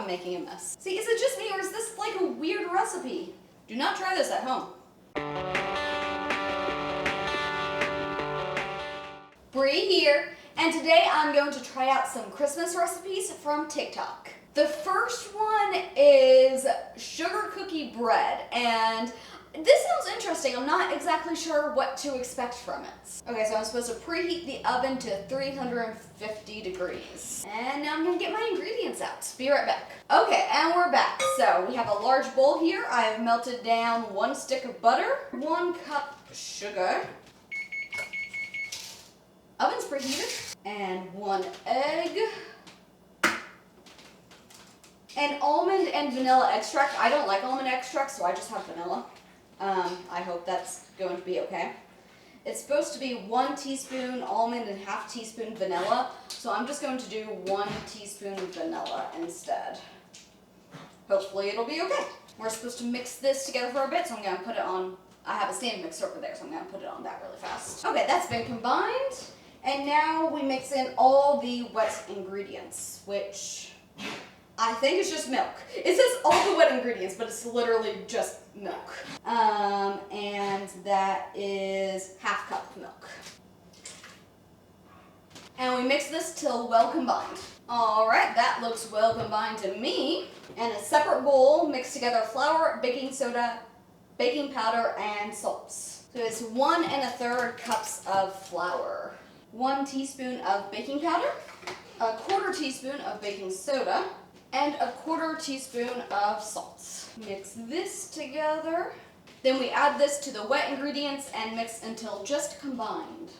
I'm making a mess. See, is it just me or is this like a weird recipe? Do not try this at home. Bree here, and today I'm going to try out some Christmas recipes from TikTok. The first one is sugar cookie bread, and this sounds interesting. I'm not exactly sure what to expect from it. Okay, so I'm supposed to preheat the oven to 350 degrees. And now I'm gonna get my ingredients out. Be right back. Okay, and we're back. So we have a large bowl here. I have melted down 1 stick of butter, 1 cup sugar, oven's preheated, and 1 egg, and almond and vanilla extract. I don't like almond extract, so I just have vanilla. I hope that's going to be okay. It's supposed to be 1 teaspoon almond and ½ teaspoon vanilla, so I'm just going to do 1 teaspoon vanilla instead. Hopefully it'll be okay. We're supposed to mix this together for a bit, so I'm going to put it on, I have a standing mixer over there, so I'm going to put it on that really fast. Okay, that's been combined, and now we mix in all the wet ingredients, which I think it's just milk. It says all the wet ingredients, but it's literally just milk. And that is ½ cup of milk. And we mix this till well combined. All right, that looks well combined to me. In a separate bowl, mix together flour, baking soda, baking powder, and salts. So it's 1 1/3 cups of flour, 1 teaspoon of baking powder, 1/4 teaspoon of baking soda, and 1/4 teaspoon of salt. Mix this together. Then we add this to the wet ingredients and mix until just combined.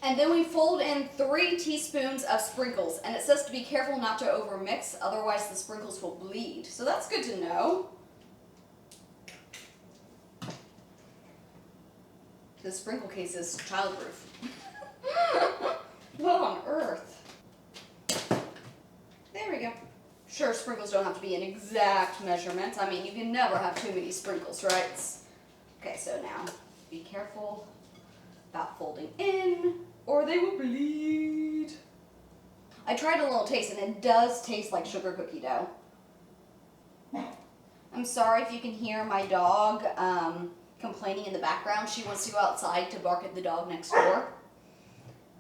And then we fold in 3 teaspoons of sprinkles, and it says to be careful not to overmix, otherwise the sprinkles will bleed. So that's good to know. The sprinkle case is childproof. What on earth? There we go. Sure, sprinkles don't have to be an exact measurement. I mean, you can never have too many sprinkles, right? Okay, so now be careful about folding in, or they will bleed. I tried a little taste, and it does taste like sugar cookie dough. I'm sorry if you can hear my dog complaining in the background. She wants to go outside to bark at the dog next door.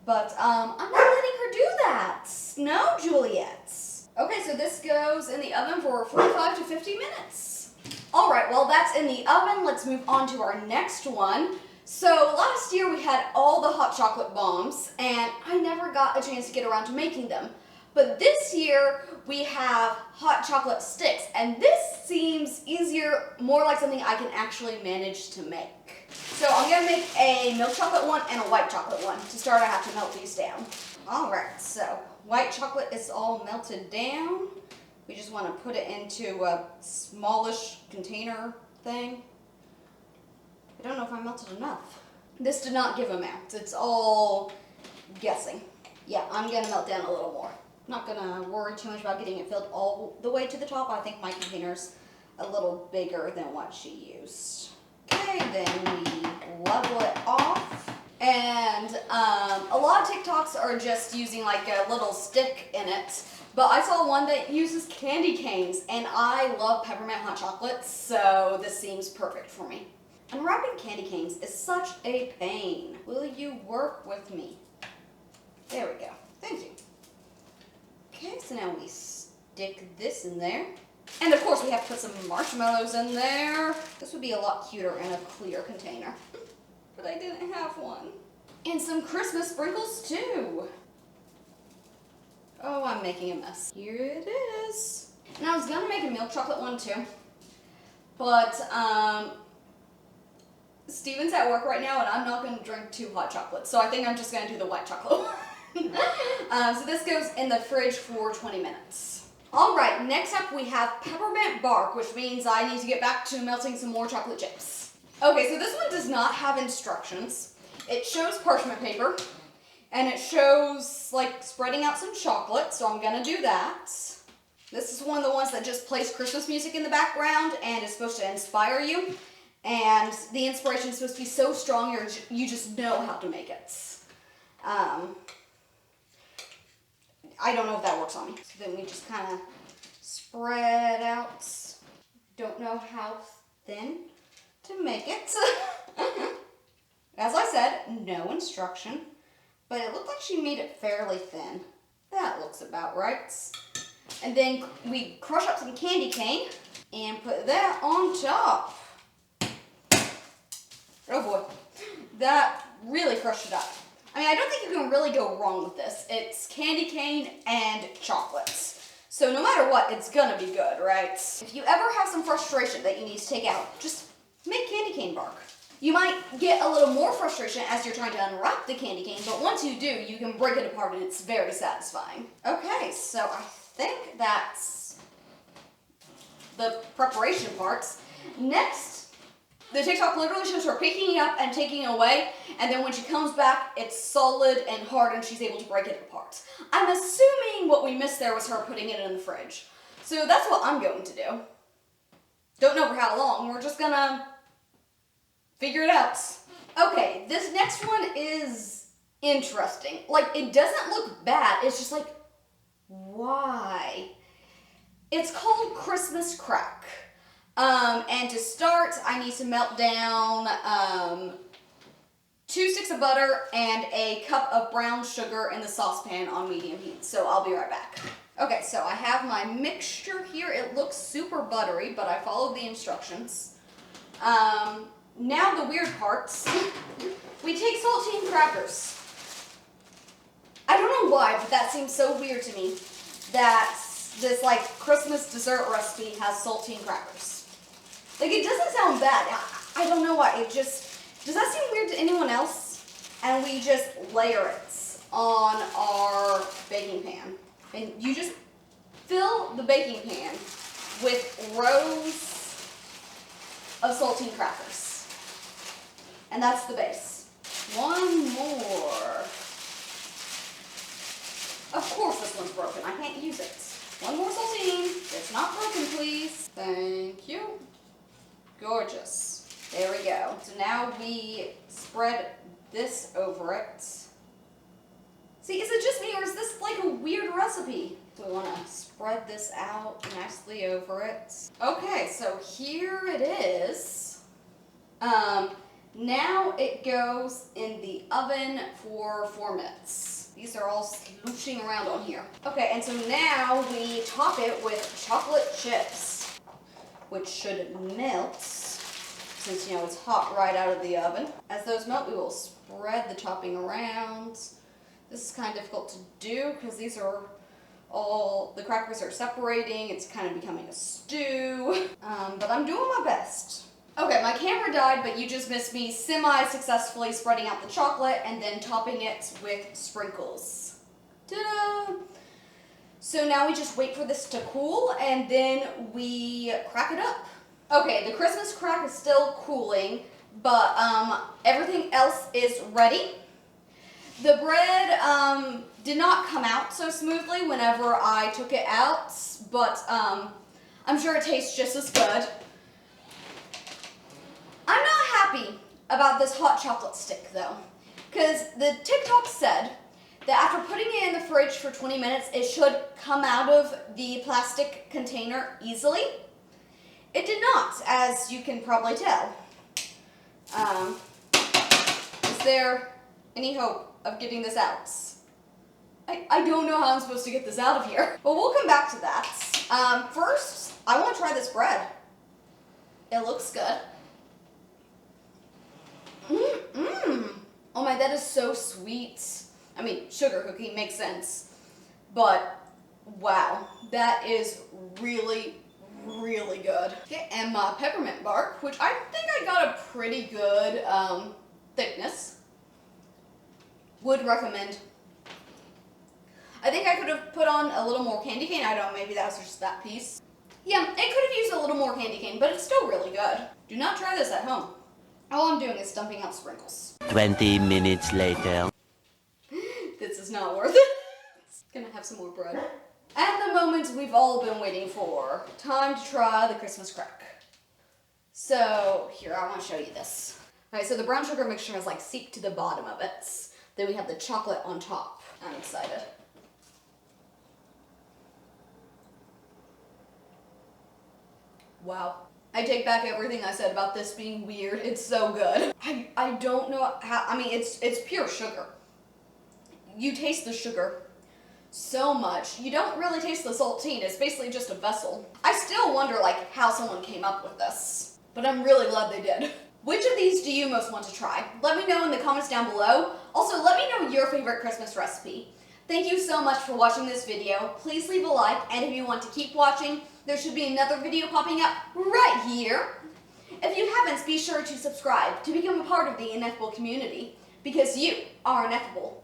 But I'm not letting her do that. No, Juliet. Okay, so this goes in the oven for 45 to 50 minutes. All right, well, that's in the oven. Let's move on to our next one. So last year we had all the hot chocolate bombs, and I never got a chance to get around to making them. But this year we have hot chocolate sticks, and this seems easier, more like something I can actually manage to make. So I'm gonna make a milk chocolate one and a white chocolate one. To start, I have to melt these down. All right, so white chocolate is all melted down. We just wanna put it into a smallish container thing. I don't know if I melted enough. This did not give a mount. It's all guessing. Yeah, I'm gonna melt down a little more. Not gonna worry too much about getting it filled all the way to the top. I think my container's a little bigger than what she used. Okay, then we level it off. And a lot of TikToks are just using like a little stick in it. But I saw one that uses candy canes, and I love peppermint hot chocolate, so this seems perfect for me. Unwrapping candy canes is such a pain. Will you work with me? There we go. Thank you. Okay, so now we stick this in there. And of course we have to put some marshmallows in there. This would be a lot cuter in a clear container. But I didn't have one. And some Christmas sprinkles too. Oh, I'm making a mess. Here it is. And I was gonna make a milk chocolate one too. But Steven's at work right now, and I'm not gonna drink 2 hot chocolates. So I think I'm just gonna do the white chocolate one. So this goes in the fridge for 20 minutes. All right, next up we have Peppermint Bark, which means I need to get back to melting some more chocolate chips. Okay, so this one does not have instructions. It shows parchment paper, and it shows like spreading out some chocolate, so I'm gonna do that. This is one of the ones that just plays Christmas music in the background and is supposed to inspire you. And the inspiration is supposed to be so strong you just know how to make it. I don't know if that works on me. So then we just kind of spread out. Don't know how thin to make it. As I said, no instruction, but it looked like she made it fairly thin. That looks about right. And then we crush up some candy cane and put that on top. Oh boy, that really crushed it up. I mean, I don't think you can really go wrong with this. It's candy cane and chocolates. So no matter what, it's gonna be good, right? If you ever have some frustration that you need to take out, just make candy cane bark. You might get a little more frustration as you're trying to unwrap the candy cane, but once you do, you can break it apart and it's very satisfying. Okay, so I think that's the preparation parts. Next, the TikTok literally shows her picking it up and taking it away, and then when she comes back, it's solid and hard and she's able to break it apart. I'm assuming what we missed there was her putting it in the fridge. So that's what I'm going to do. Don't know for how long, we're just gonna figure it out. Okay, this next one is interesting. Like, it doesn't look bad, it's just like, why? It's called Christmas Crack. And to start, I need to melt down 2 sticks of butter and a cup of brown sugar in the saucepan on medium heat. So I'll be right back. Okay, so I have my mixture here. It looks super buttery, but I followed the instructions. Now the weird parts. We take saltine crackers. I don't know why, but that seems so weird to me that this like Christmas dessert recipe has saltine crackers. Like, it doesn't sound bad. I don't know why. It just, does that seem weird to anyone else? And we just layer it on our baking pan. And you just fill the baking pan with rows of saltine crackers. And that's the base. One more. Of course this one's broken. I can't use it. One more saltine. It's not broken, please. Thank you. Gorgeous. There we go. So now we spread this over it. See, is it just me or is this like a weird recipe? So we want to spread this out nicely over it. Okay, so here it is. Now it goes in the oven for 4 minutes. These are all slooshing around on here. Okay, and so now we top it with chocolate chips, which should melt since, you know, it's hot right out of the oven. As those melt, we will spread the topping around. This is kind of difficult to do because these are all, the crackers are separating. It's kind of becoming a stew, but I'm doing my best. Okay, my camera died, but you just missed me semi-successfully spreading out the chocolate and then topping it with sprinkles. Ta-da! So now we just wait for this to cool and then we crack it up. Okay, the Christmas crack is still cooling, but everything else is ready. The bread did not come out so smoothly whenever I took it out, but I'm sure it tastes just as good. I'm not happy about this hot chocolate stick though, because the TikTok said that after putting it in the fridge for 20 minutes, it should come out of the plastic container easily. It did not, as you can probably tell. Is there any hope of getting this out? I don't know how I'm supposed to get this out of here. But we'll come back to that. First, I want to try this bread. It looks good. Oh my, that is so sweet. I mean, sugar cookie makes sense. But, wow, that is really, really good. Okay, and my peppermint bark, which I think I got a pretty good thickness. Would recommend. I think I could have put on a little more candy cane. I don't know, maybe that was just that piece. Yeah, it could have used a little more candy cane, but it's still really good. Do not try this at home. All I'm doing is dumping out sprinkles. 20 minutes later. This is not worth it. Gonna have some more bread. And the moment we've all been waiting for. Time to try the Christmas crack. So, here, I want to show you this. Alright, so the brown sugar mixture has like seeped to the bottom of it. Then we have the chocolate on top. I'm excited. Wow. I take back everything I said about this being weird. It's so good. I don't know how, I mean, it's pure sugar. You taste the sugar so much. You don't really taste the saltine. It's basically just a vessel. I still wonder, like, how someone came up with this. But I'm really glad they did. Which of these do you most want to try? Let me know in the comments down below. Also, let me know your favorite Christmas recipe. Thank you so much for watching this video. Please leave a like, and if you want to keep watching, there should be another video popping up right here. If you haven't, be sure to subscribe to become a part of the Ineffable community, because you are ineffable.